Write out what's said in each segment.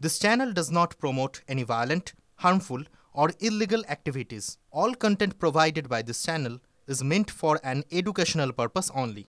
This channel does not promote any violent, harmful, or illegal activities. All content provided by this channel is meant for an educational purpose only.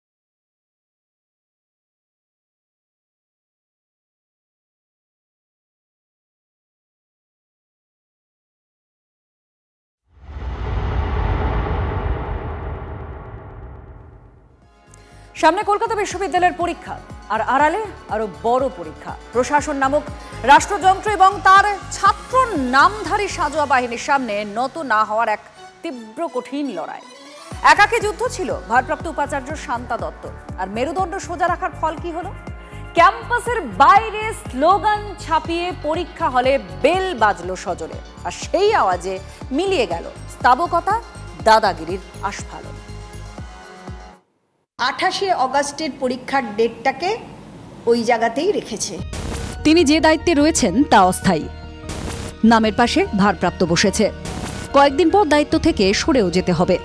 সামনে কলকাতা বিশ্ববিদ্যালয়ের পরীক্ষা আর আড়ালে আরো বড় পরীক্ষা। প্রশাসন নামক রাষ্ট্রযন্ত্র এবং তার ছাত্র নামধারী সাজোয়া বাহিনীর সামনে নত না হওয়ার এক তীব্র কঠিন লড়াই। একাকী যুদ্ধ ছিল ভারপ্রাপ্ত উপাচার্য শান্তা দত্ত, আর মেরুদণ্ড সোজা রাখার ফল কি হলো? ক্যাম্পাসের বাইরে স্লোগান ছাপিয়ে পরীক্ষা হলে বেল বাজলো সজোরে, আর সেই আওয়াজে মিলিয়ে গেল স্তাবকতা, দাদাগিরির আস্ফালন। 28 অগাস্টের পরীক্ষার ডেটটাকে ওই জায়গাতেই রেখেছে। তিনি যে দায়িত্বে রয়েছেন তা অস্থায়ী, নামের পাশে ভারপ্রাপ্ত বসেছে। কয়েকদিন পর দায়িত্ব থেকে সরেও যেতে হবে।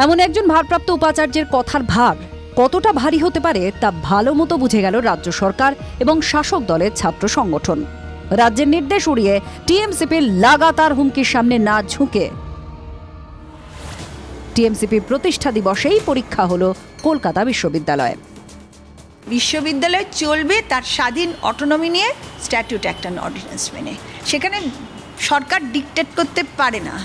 এমন একজন ভারপ্রাপ্ত উপাচার্যের কথার ভার কতটা ভারী হতে পারে তা ভালো মতো বুঝে গেল রাজ্য সরকার এবং শাসক দলের ছাত্র সংগঠন। রাজ্যের নির্দেশ উড়িয়ে টিএমসিপির লাগাতার হুমকির সামনে না ঝুঁকে টিএমসিপি প্রতিষ্ঠা দিবসেই পরীক্ষা হলো কলকাতা বিশ্ববিদ্যালয়ে। বিশ্ববিদ্যালয় চলবে তার স্বাধীন অটোনমি নিয়ে, স্ট্যাটিউট অ্যাক্ট অ্যান্ড অর্ডিন্যান্স মেনে। সেখানে সরকার ডিকটেট করতে পারে না,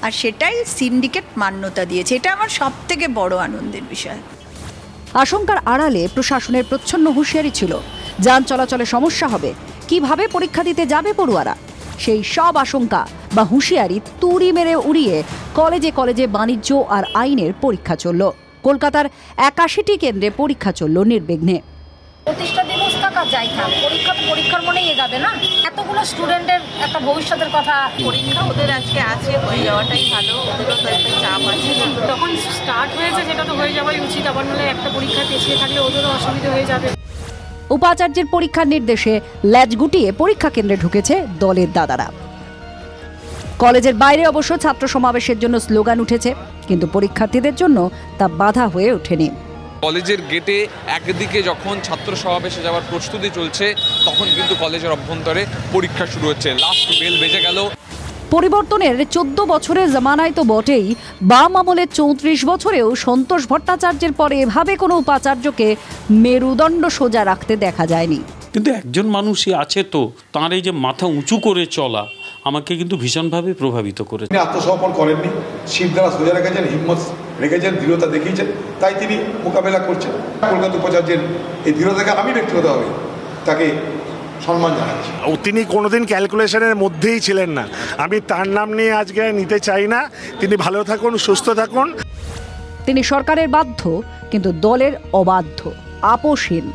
আর সেটাই সিন্ডিকেট মান্যতা দিয়েছে। এটা আমার সব থেকে বড় আনন্দের বিষয়। আশঙ্কার আড়ালে প্রশাসনের প্রচ্ছন্ন হুঁশিয়ারি ছিল, যান চলাচলে সমস্যা হবে, কিভাবে পরীক্ষা দিতে যাবে পড়ুয়ারা। সেই সব আশঙ্কা বা হুঁশিয়ারি তুড়ি মেরে উড়িয়ে কলেজে কলেজে বাণিজ্য আর আইনের পরীক্ষা চলল। কলকাতার 81টি কেন্দ্রে পরীক্ষা চলল নির্বিঘ্নে। প্রতিষ্ঠা দিবস থাকা যাই থাক, পরীক্ষা তো পরীক্ষার মনেই এগাবে না। এতগুলো স্টুডেন্টের একটা ভবিষ্যতের কথা, পরীক্ষা ওদের আজকে আছে, হয়ে যাওয়াটাই ভালো। ওদেরও তো একটা চাপ আছে, তখন স্টার্ট হয়েছে, যেটা তো হয়ে যাওয়াই উচিত। আবার নলে একটা পরীক্ষা পিছিয়ে থাকলে ওদেরও অসুবিধা হয়ে যাবে। উপাচার্যের পরীক্ষার নির্দেশে ল্যাজ গুটিয়ে পরীক্ষা কেন্দ্রে ঢুকেছে দলের দাদারা। কলেজের বাইরে অবশ্য ছাত্র সমাবেশের জন্য স্লোগান উঠেছে, কিন্তু পরীক্ষার্থীদের জন্য তা বাধা হয়ে ওঠেনি। কলেজের গেটে একদিকে যখন ছাত্র সমাবেশে যাওয়ার প্রস্তুতি চলছে, তখন কিন্তু কলেজের অভ্যন্তরে পরীক্ষা শুরু হচ্ছে। লাস্ট বেল বেজে গেল। পরিবর্তনের 14 বছরের জামানায় তো বটেই, বাম আমলের 34 বছরেও সন্তোষ ভট্টাচার্যের পরে এভাবে কোনো উপাচার্যকে মেরুদণ্ড সোজা রাখতে দেখা যায়নি। কিন্তু একজন মানুষই আছে, তো তার এই যে মাথা উঁচু করে চলা আমাকে কিন্তু ভীষণভাবে প্রভাবিত করেছে। তিনি আত্মসমর্পণ করেননি, শির দ্বারা সোজা রেখেছেন, হিম্মত রেখেছেন, দৃঢ়তা দেখিয়েছেন, তাই তিনি মোকাবেলা করছেন। কলকাতা উপাচার্যের এই দৃঢ়তাকে আমি ব্যক্তিগতভাবে তাকে সম্মান জানাচ্ছি। তিনি কোনোদিন ক্যালকুলেশনের মধ্যেই ছিলেন না। আমি তার নাম নিয়ে আজকে নিতে চাই না। তিনি ভালো থাকুন, সুস্থ থাকুন। তিনি সরকারের বাধ্য, কিন্তু দলের অবাধ্য, আপোষহীন।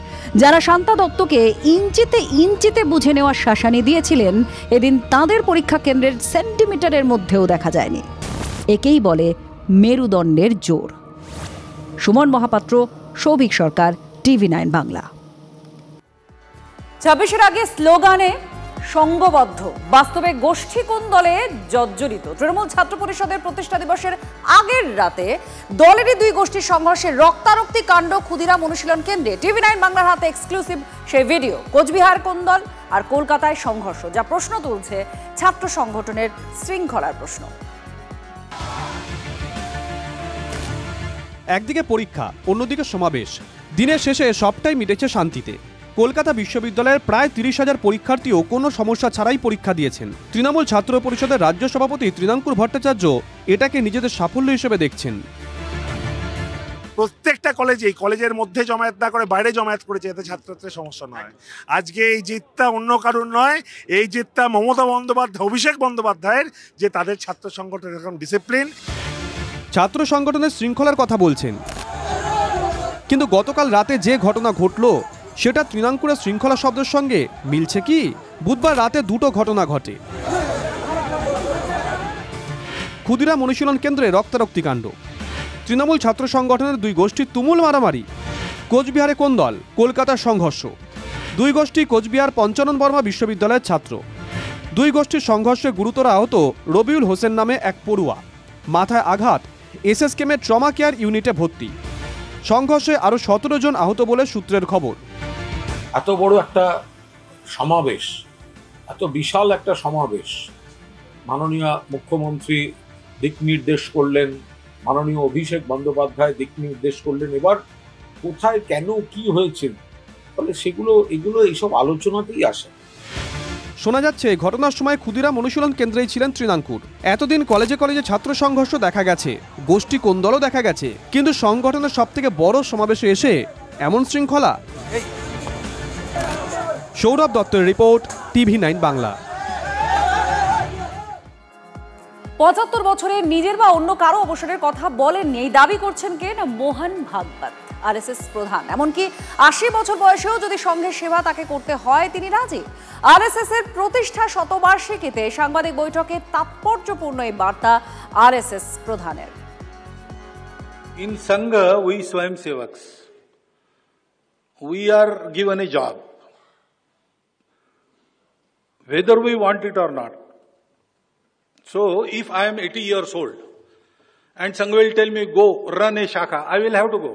যারা শান্তা দত্তকে ইঞ্চিতে ইঞ্চিতে বুঝে নেওয়ার শাসানি দিয়েছিলেন, এদিন তাঁদের পরীক্ষা কেন্দ্রের সেন্টিমিটারের মধ্যেও দেখা যায়নি। একেই বলে মেরুদণ্ডের জোর। সুমন মহাপাত্র, সৌভিক সরকার, TV9 বাংলা। 26-এর আগে স্লোগানে সংঘবদ্ধ, বাস্তবে গোষ্ঠী কোন দলে জর্জরিত। তৃণমূল ছাত্র পরিষদের প্রতিষ্ঠা দিবসের আগের রাতে দলেরই দুই গোষ্ঠীর সংঘর্ষে রক্তারক্তি কাণ্ড ক্ষুদিরাম অনুশীলন কেন্দ্রে। TV9 বাংলার হাতে এক্সক্লুসিভ সেই ভিডিও। কোচবিহার কোন দল আর কলকাতায় সংঘর্ষ, যা প্রশ্ন তুলছে ছাত্র সংগঠনের শৃঙ্খলার প্রশ্ন। একদিকে পরীক্ষা, অন্যদিকে সমাবেশ। দিনের শেষে সবটাই মিটেছে শান্তিতে। কলকাতা বিশ্ববিদ্যালয়ের প্রায় 30,000 পরীক্ষার্থীও কোনো সমস্যা ছাড়াই পরীক্ষা দিয়েছেন। তৃণমূল ছাত্র পরিষদের রাজ্য সভাপতি তৃণাঙ্কুর ভট্টাচার্য এটাকে নিজেদের সাফল্য হিসেবে দেখছেন। প্রত্যেকটা কলেজেই কলেজের মধ্যে জমায়েত না করে বাইরে জমায়েত করেছে, এতে ছাত্রছাত্রীর সমস্যা নয়। আজকে এই জিতটা অন্য কারণ নয়, এই জিতটা মমতা বন্দ্যোপাধ্যায়, অভিষেক বন্দ্যোপাধ্যায়ের, যে তাদের ছাত্র সংগঠন এরকম ডিসিপ্লিন। ছাত্র সংগঠনের শৃঙ্খলার কথা বলছেন, কিন্তু গতকাল রাতে যে ঘটনা ঘটলো সেটা তৃণাঙ্কুরের শৃঙ্খলা শব্দের সঙ্গে মিলছে কি? বুধবার রাতে দুটো ঘটনা ঘটে। ক্ষুদিরাম অনুশীলন কেন্দ্রে রক্তারক্তি কাণ্ড। তৃণমূল ছাত্র সংগঠনের দুই গোষ্ঠীর তুমুল মারামারি। কোচবিহারে কোন দল, কলকাতার সংঘর্ষ। দুই গোষ্ঠী কোচবিহার পঞ্চানন বর্মা বিশ্ববিদ্যালয়ের ছাত্র। দুই গোষ্ঠীর সংঘর্ষে গুরুতর আহত রবিউল হোসেন নামে এক পড়ুয়া। মাথায় আঘাত, এসএসকেএমের ট্রমা কেয়ার ইউনিটে ভর্তি। সংঘর্ষে আরও 17 জন আহত বলে সূত্রের খবর। এত বড় একটা সমাবেশ, এত বিশাল একটা সমাবেশ, মাননীয় মুখ্যমন্ত্রী দিক নির্দেশ করলেন, মাননীয় অভিষেক বন্দ্যোপাধ্যায় দিক নির্দেশ করলেন, এবার কোথায় কেন কি হয়েছে ফলে এগুলো এইসব আলোচনাতেই আসে। শোনা যাচ্ছে ঘটনার সময় ক্ষুদিরাম অনুশীলন কেন্দ্রেই ছিলেন তৃণাঙ্কুর। এতদিন কলেজে কলেজে ছাত্র সংঘর্ষ দেখা গেছে, গোষ্ঠী কোন্দলও দেখা গেছে, কিন্তু সংগঠনের সবথেকে বড় সমাবেশে এসে এমন শৃঙ্খলা। সৌরভ দত্তের রিপোর্ট, TV9 বাংলা। ৭৫ বছরে নিজের বা অন্য কারো অবসরের কথা বলেননি, এই দাবি করছেন কে না মোহন ভাগবত, আরএসএস প্রধান। এমনকি ৮০ বছর বয়সেও যদি সংঘের সেবা তাকে করতে হয় তিনি রাজি। আরএসএস এর প্রতিষ্ঠা শতবার্ষিকীতে সাংবাদিক বৈঠকে তাৎপর্যপূর্ণ এই বার্তা আরএসএস প্রধানের। In Sangha, we Swayamsevaks, we are given a job, whether we want it or not. So, if I am 80 years old and Sangha will tell me, go run a shakha, I will have to go.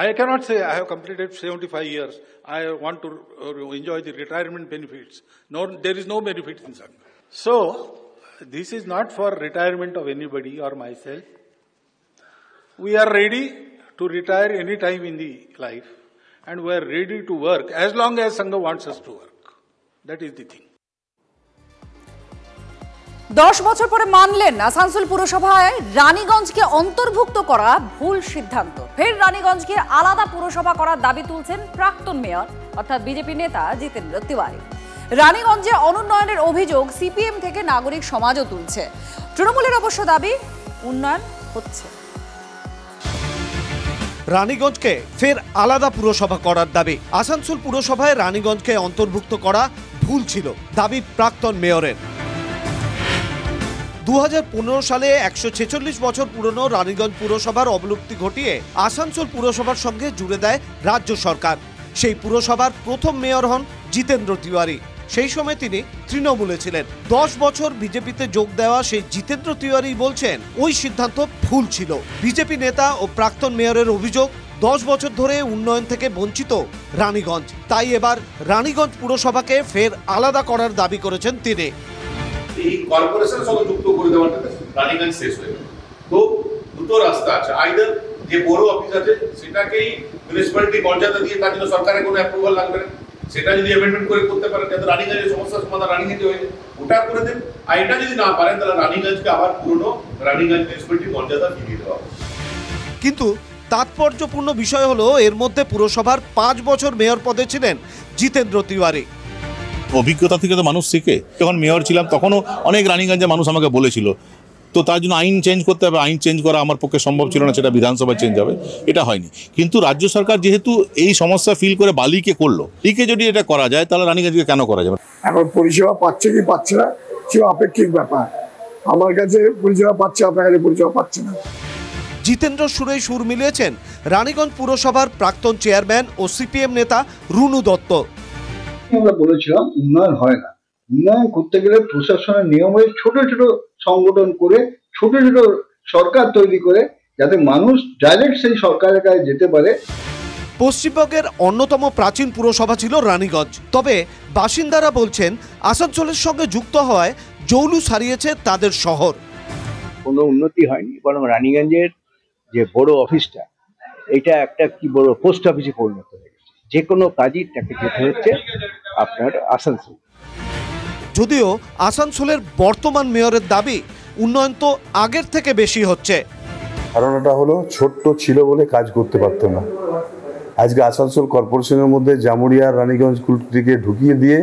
I cannot say I have completed 75 years, I want to enjoy the retirement benefits. No, there is no benefit in Sangha. So, this is not for retirement of anybody or myself. We are ready to retire any time in the life, and we are ready to work as long as Sangha wants us to work. That is the thing. 10 বছর পরে মানলেন আসানসোল পুরসভায় রানীগঞ্জকে অন্তর্ভুক্ত করা ভুল সিদ্ধান্ত। ফের রানীগঞ্জকে আলাদা পুরসভা করার দাবি তুলছেন প্রাক্তন মেয়র অর্থাৎ বিজেপি নেতা জিতেন্দ্র তিওয়ারি। রানীগঞ্জে অনুন্নয়নের অভিযোগ সিপিএম থেকে নাগরিক সমাজও তুলছে। তৃণমূলের অবশ্য দাবি উন্নয়ন হচ্ছে। রানীগঞ্জকে ফের আলাদা পুরসভা করার দাবি। আসানসোল পুরসভায় রানীগঞ্জকে অন্তর্ভুক্ত করা ভুল ছিল, দাবি প্রাক্তন মেয়রের। 2015 সালে 146 বছর পুরনো রানীগঞ্জ পুরসভার অবলুপ্তি ঘটিয়ে আসানসোল পুরসভার সঙ্গে জুড়ে দেয় রাজ্য সরকার। সেই পুরসভার প্রথম মেয়র হন জিতেন্দ্র তিওয়ারি। সেই সময় তিনি তৃণমূলে ছিলেন। 10 বছর বিজেপিতে যোগ দেওয়া সেই জিতেন্দ্র তিওয়ারি বলছেন ওই সিদ্ধান্ত ভুল ছিল। বিজেপি নেতা ও প্রাক্তন মেয়রের অভিযোগ 10 বছর ধরে উন্নয়ন থেকে বঞ্চিত রানীগঞ্জ, তাই এবার রানীগঞ্জ পুরসভাকে ফের আলাদা করার দাবি করেছেন তিনি। এই কর্পোরেশনের সঙ্গে যুক্ত করে দেওয়াটা রানীগঞ্জ শেষ হয়ে গেল। তো দুটো রাস্তা আছে, আইদার যে বড় অফিস আছে সেটাকেই মিউনিসিপ্যালিটি মর্যাদা দিয়ে তার জন্য সরকারের কোনো অ্যাপ্রুভাল লাগবে না, সেটা যদি অ্যামেন্ডমেন্ট করে করতে পারেন যাতে রানীগঞ্জের সমস্যার সমাধান রানীগঞ্জে হয়ে যায়, ওটা করে দেন। আর এটা যদি না পারেন তাহলে রানীগঞ্জকে আবার পুরনো রানীগঞ্জ মিউনিসিপ্যালিটি মর্যাদা ফিরিয়ে দেওয়া হবে। কিন্তু তাৎপর্যপূর্ণ বিষয় হলো এর মধ্যে পুরসভার 5 বছর মেয়র পদে ছিলেন জিতেন্দ্র তিওয়ারি। অভিজ্ঞতা থেকে তো মানুষ শিখে। যখন মেয়র ছিলাম তখনও অনেক রানীগঞ্জে মানুষ আমাকে বলেছিল, তো তার জন্য আইন চেঞ্জ করতে হবে। আইন চেঞ্জ করা আমার পক্ষে সম্ভব ছিল না, সেটা বিধানসভায় চেঞ্জ হবে, এটা হয়নি। কিন্তু রাজ্য সরকার যেহেতু এই সমস্যা ফিল করে বালিকে করলো, লিকে যদি এটা করা যায় তাহলে রানীগঞ্জকে কেন করা যাবে? এখন পরিষেবা পাচ্ছে কি পাচ্ছে না সে আপেক্ষিক ব্যাপার। আমার কাছে পরিষেবা পাচ্ছে, আপনার কাছে পরিষেবা পাচ্ছে না। জিতেন্দ্র সুরেই সুর মিলিয়েছেন রানীগঞ্জ পুরসভার প্রাক্তন চেয়ারম্যান ও সিপিএম নেতা রুনু দত্ত। আমরা বলেছিলাম উন্নয়ন হয় না, উন্নয়ন করতে গেলে প্রশাসনের নিয়মে ছোট ছোট সংগঠন করে ছোট ছোট সরকার তৈরি করে যাতে মানুষ ডাইরেক্ট সেই সরকারের কাছে যেতে পারে। পশ্চিমবঙ্গের অন্যতম প্রাচীন পুরসভা ছিল রানীগঞ্জ, তবে বাসিন্দারা বলছেন আসানসোলের সঙ্গে যুক্ত হওয়ায় জৌলুস হারিয়েছে তাদের শহর। কোনো উন্নতি হয়নি, বরং রানীগঞ্জের যে বড় অফিসটা এটা একটা কি বড় পোস্ট অফিসে পরিণত হয়ে গেছে। যে কোনো কাজই তাকে যেতে হচ্ছে আপনার আসানসোল। যদিও আসানসোলের বর্তমান মেয়রের দাবি উন্নয়ন তো আগের থেকে বেশি হচ্ছে। ধারণাটা হলো ছোট্ট ছিল বলে কাজ করতে পারতো না। আজকে আসানসোল কর্পোরেশনের মধ্যে জামুরিয়া রানীগঞ্জ কুলটিকে ঢুকিয়ে দিয়ে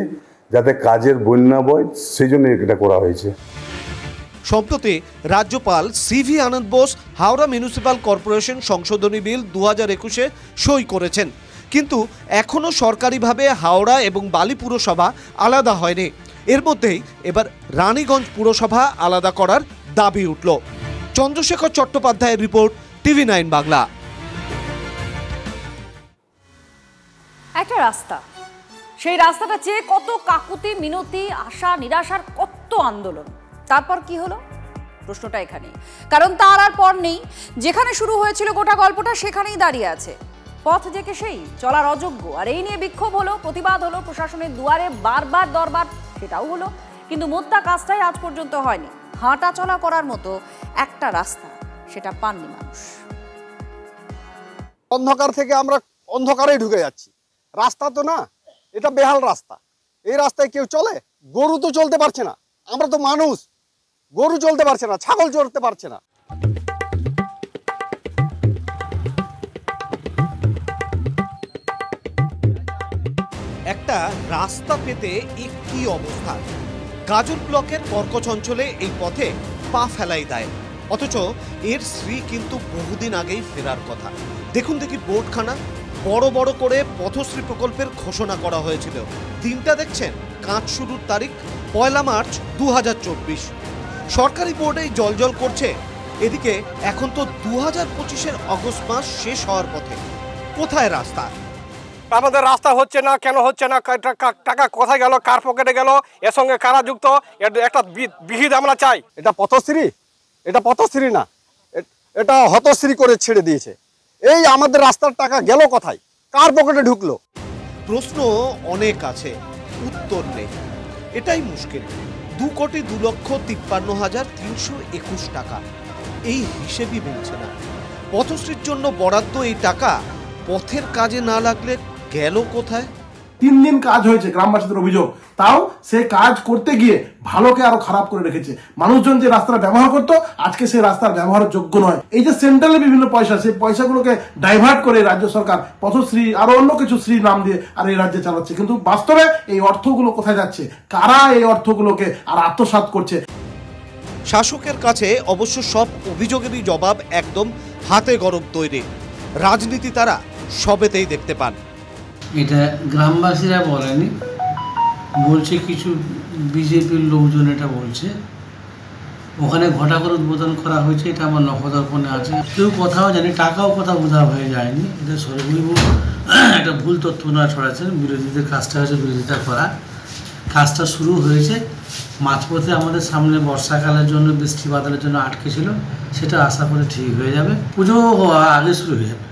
যাতে কাজের বন্যা বয় সেই জন্য এটা করা হয়েছে। সম্প্রতি রাজ্যপাল সিভি আনন্দ বোস হাওড়া মিউনিসিপ্যাল কর্পোরেশন সংশোধনী বিল 2021-এ সই করেছেন, কিন্তু এখনও সরকারিভাবে হাওড়া এবং বালি পুরসভা আলাদা হয়নি। এর মধ্যেই এবার রানীগঞ্জ পুরসভা আলাদা করার দাবি উঠল। চন্দ্রশেখর চট্টোপাধ্যায়ের রিপোর্ট, TV9 বাংলা। একটা রাস্তা, সেই রাস্তাটা চেয়ে কত কাকুতি মিনতি, আশা নিরাশার কত আন্দোলন, তারপর কি হলো? প্রশ্নটা এখানে, কারণ তার আর পর নেই। যেখানে শুরু হয়েছিল গোটা গল্পটা সেখানেই দাঁড়িয়ে আছে। পথ যে কে সেই চলার অযোগ্য, আর এই নিয়ে বিক্ষোভ হলো, প্রতিবাদ হলো, প্রশাসনের দুয়ারে বারবার দরবার সেটাও হলো, কিন্তু মোদ্দা কাজটাই আজ পর্যন্ত হয়নি। হাঁটা চলা করার মতো একটা রাস্তা সেটা পাননি মানুষ। অন্ধকার থেকে আমরা অন্ধকারেই ঢুকে যাচ্ছি, রাস্তা তো না, এটা বেহাল রাস্তা। এই রাস্তায় কেউ চলে? গরু তো চলতে পারছে না, আমরা তো মানুষ, গরু চলতে পারছে না, ছাগল চলতে পারছে না। একটা রাস্তা পেতে একটি অবস্থা। গাজল ব্লকের কর্কচ অঞ্চলে এই পথে পা ফেলাই দেয়, অথচ এর শ্রী কিন্তু বহুদিন আগেই ফেরার কথা। দেখুন দেখি বোর্ডখানা, বড় বড় করে পথশ্রী প্রকল্পের ঘোষণা করা হয়েছিল। দিনটা দেখছেন, কাজ শুরুর তারিখ 1 মার্চ 2024। সরকারি বোর্ডেই জলজল করছে। এদিকে এখন তো 2025-এর অগস্ট মাস শেষ হওয়ার পথে। কোথায় রাস্তা? আমাদের রাস্তা হচ্ছে না, কেন হচ্ছে না, টাকা কোথায় গেল, কার পকেটে গেল, এর সঙ্গে কারা যুক্ত, একটা বিহিত আমরা চাই। এটা পথশ্রী, এটা পথশ্রী না, এটা হতশ্রী করে ছেড়ে দিয়েছে। এই আমাদের রাস্তার টাকা গেল কোথায়, কার পকেটে ঢুকলো? প্রশ্ন অনেক আছে, উত্তর নেই, এটাই মুশকিল। 2,02,53,321 টাকা, এই হিসেবই মিলছে না। পথশ্রীর জন্য বরাদ্দ এই টাকা পথের কাজে না লাগলে গেল কোথায়? 3 দিন কাজ হয়েছে, গ্রামবাসীদের অভিযোগ, তাও সে কাজ করতে গিয়ে ভালোকে আরো খারাপ করে রেখেছে। মানুষজন যে রাস্তাটা ব্যবহার করতো আজকে সেই রাস্তার ব্যবহারের যোগ্য নয়। এই যে সেন্ট্রালের বিভিন্ন পয়সা, সেই পয়সাগুলোকে ডাইভার্ট করে রাজ্য সরকার পথশ্রী আরো অন্য কিছু শ্রী নাম দিয়ে আর এই রাজ্যে চালাচ্ছে, কিন্তু বাস্তবে এই অর্থগুলো কোথায় যাচ্ছে, কারা এই অর্থগুলোকে আর আত্মসাৎ করছে? শাসকের কাছে অবশ্য সব অভিযোগেরই জবাব একদম হাতে গরম তৈরি। রাজনীতি তারা সবেতেই দেখতে পান। এটা গ্রামবাসীরা বলেনি, বলছে কিছু বিজেপির লোকজন এটা বলছে। ওখানে ঘটাঘর উদ্বোধন করা হয়েছে, এটা আমার নখদর্পণে আছে। কেউ কোথাও জানি, টাকাও কোথাও বোঝা হয়ে যায়নি। এটা সরকারিবাবু একটা ভুল তথ্য না ছড়াচ্ছেন। বিরোধীদের কাজটা হয়েছে বিরোধিতা করা, কাজটা শুরু হয়েছে মাঝপথে। আমাদের সামনে বর্ষাকালের জন্য, বৃষ্টি বাদলের জন্য আটকে ছিল, সেটা আশা করে ঠিক হয়ে যাবে, পুজো আগে শুরু হয়ে যাবে।